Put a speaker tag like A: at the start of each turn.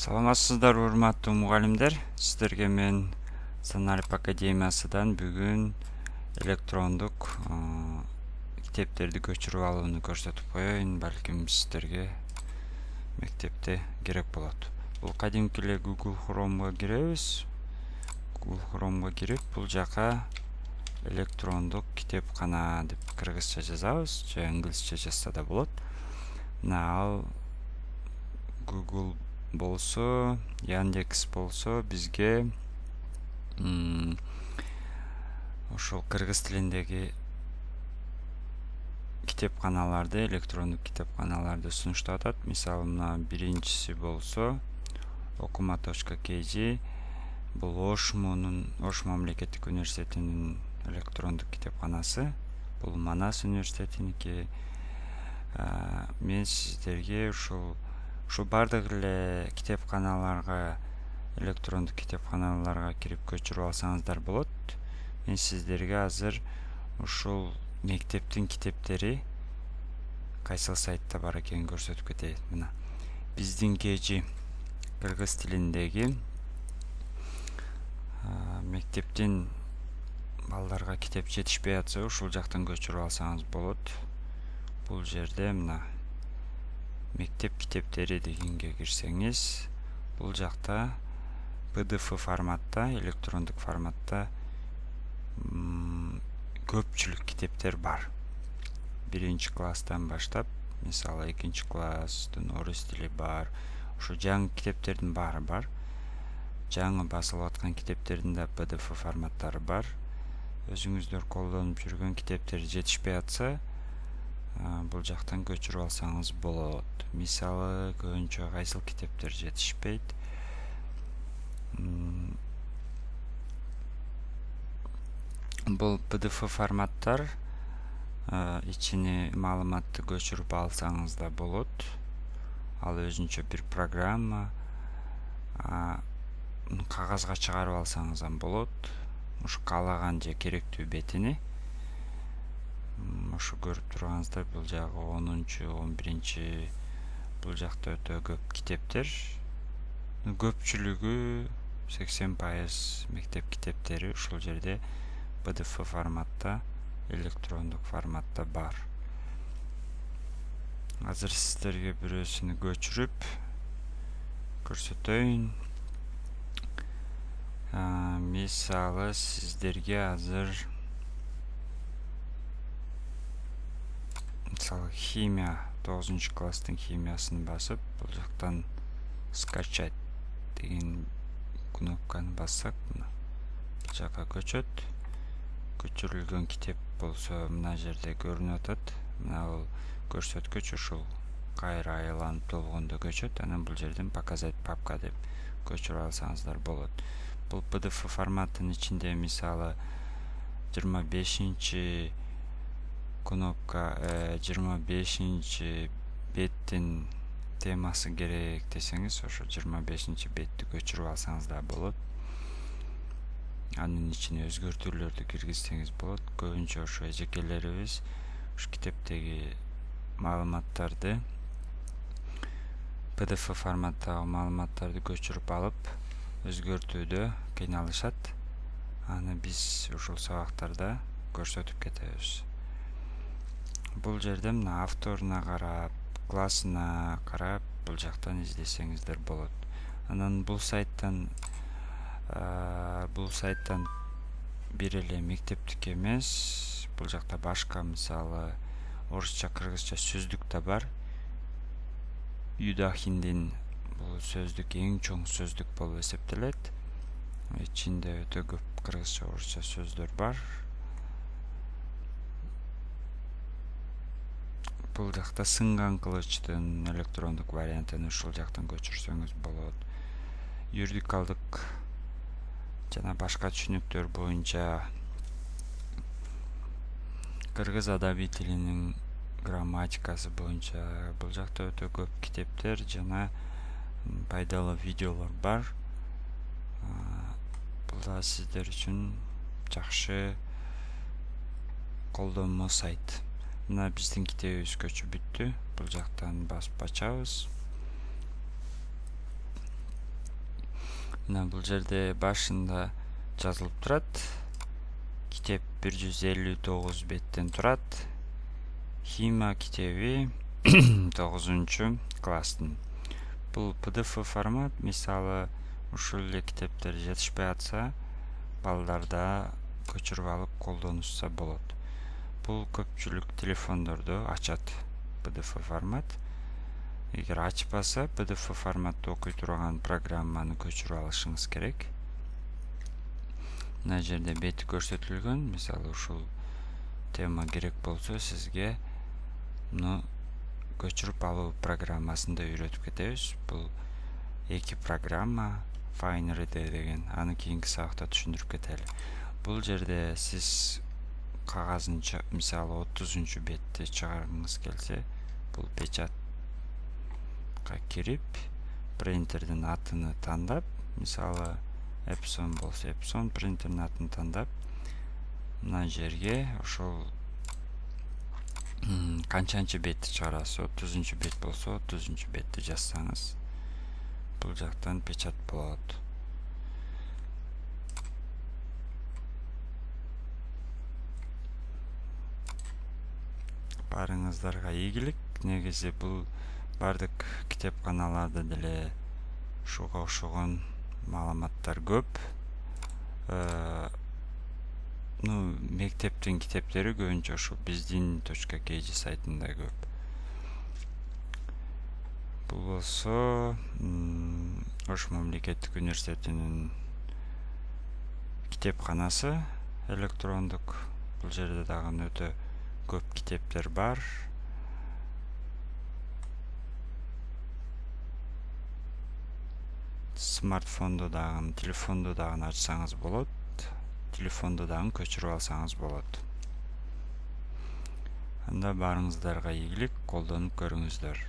A: Саламатсыздар урматтуу мугалимдер. Сиздерге мен Саналип академиясынан бүгүн электрондук китептерди көчүрүп алууну көрсөтүп коеюн. Балким сиздерге мектепте керек болот. Бул кадимки эле Google Chrome'га киребиз. Google Chrome'га кирип, бул жака электрондук китепкана деп кыргызча жазабыз, же англисче жазса да болот. Ал Google болсо, Яндекс болсо бизге ошол кыргыз тилиндеги китепканаларды, электрондук китепканаларды сунуштап атат. Мисалы, мына биринчиси болсо okuma.kg, бул Ош мамлекеттик университетинин электрондук китепканасы. Бул Манас университетиники. Мен сиздерге ушул бардык эле китепканаларга, электрондук китепканаларга кирип көчүрүп алсаңыздар болот. Мен сиздерге азыр ушул мектептин китептери кайсыл сайтта бар экенин көрсөтүп кетейин. Мына биздин KG кыргыз тилиндеги мектептин балдарга китеп жетишпей атса, ушул жактан көчүрүп алсаңыз болот. Бул жерде мына мектеп китептери дегенге кирсеңиз, бул жакта PDF форматта, электрондук форматта көпчүлүк китептер бар. Биринчи класстан баштап, мисалы 2 класстын орус тили бар. Ушу жаңы китептердин баары бар. Жаңы басылып аткан китептердин да PDF форматтары бар. Өзүңүздөр колдонуп жүргөн китептер жетишпей атса, бул жактан көчүрүп алсаңыз болот. Мисалы, көбүнчө кайсыл китептер жетишпейт? Бул PDF форматтар ичине маалыматты көчүрүп алсаңыз да болот. Ал өзүнчө бир программа. Кагазга чыгарып алсаңыз да болот. Ушу каалаган же керектүү бетини. Ушу көрүп турганыңыздар, бул жагы 10-чу, 11-чи, бул жакта өтө көп китептер. Көпчүлүгү 80% мектеп китептери ушул жерде PDF форматта, электрондук форматта бар. Азыр сиздерге бирөөсүнү көчүрүп көрсөтөйүн. Мисалы, сиздерге азыр химия, 9-класстын химиясын басып, бул жактан скачать деген кнопканы бассак, мына бул жака көчөт. Көчүрүлгөн китеп болсо мына жерде көрүнүп атат. Мына бул көрсөткүч ушул кайра айланып толгондо көчөт. Анан бул жерден показать папка деп көчүрүп алсаңыздар болот. Бул PDF форматтын ичинде, мисалы, 25-чи кнопка, 25-чи беттин темасы керек десеңиз, ошо 25-чи бетти көчүрүп алсаңыз да болот. Анын ичине өзгөртүүлөрдү киргизсеңиз болот. Көбүнчө ошо эжекелерибиз ушу китептеги маалыматтарды, PDF форматтагы маалыматтарды көчүрүп алып, өзгөртүүдө кыйналышат. Аны биз ушул сабактарда көрсөтүп кетебиз. Бул жерде мына авторуна карап, классына карап, бул жактан издесеңиздер болот. Анан бул сайттан бир эле мектептик эмес, бул жакта башка, мисалы, орусча, кыргызча сөздүк да бар. Юдахиндин бул сөздүк эң чоң сөздүк болуп эсептелет. Ичинде өтө көп кыргызча, орусча сөздөр бар. Бул жакта сынган кылычтын электрондук вариантын ушул жактан көчүрсөңүз болот. Юридикалдык жана башка түшүнүктөр боюнча кыргыз адабий тилинин грамматикасы боюнча бул жакта өтө көп китептер жана пайдалуу видеолор бар. Бул да сиздер үчүн жакшы колдонмо сайт. Мына биздин китебибиз көчүп бүттү. Бул жактан басып ачабыз. Мына бул жерде башында жазылып турат. Китеп 159 беттен турат. Химия китеби 9 класстын. Бул PDF формат, мисалы ушул эле китептер жетишпей атса, балдарда көчүрүп алып колдонушса болот. Бул көпчүлүк телефондордо ачат PDF формат. Эгер ачпаса, PDF форматты окуй турган программаны көчүрүп алышыңыз керек. Мына жерде бети көрсөтүлгөн. Мисалы ушул тема керек болсо, сизге муну көчүрүп алуу программасын да үйрөтүп кетебиз. Бул эки программа, FineReader деген. Аны кийинки сабакта түшүндүрүп кетели. Бул жерде сиз кагазын, мисалы 30 бетти чыгаргыңыз келсе, бул печатка кирип, принтердин атын тандап, мисалы Epson болсо Epson принтердин атын тандап, мына жерге ошол канчанчы бетти чыгарасыз, 30 бет болсо 30 бетти жазсаңыз, бул жактан печат болот. Барыңыздарга ийгилик. Негизи бул бардык китепканаларда деле ушуга окшогон маалыматтар көп. Мектептин китептери көбүнчө ошо bizdin.kg сайтында көп. Бул болсо Ош мамлекеттик университетинин китепканасы электрондук. Бул жерде дагы өтө көп китептер бар. Смартфондо дагы, телефондо дагы ачсаңыз болот. Телефондо дагы көчүрүп алсаңыз болот. Анда барыңыздарга ийгилик, колдонуп көрүңүздөр.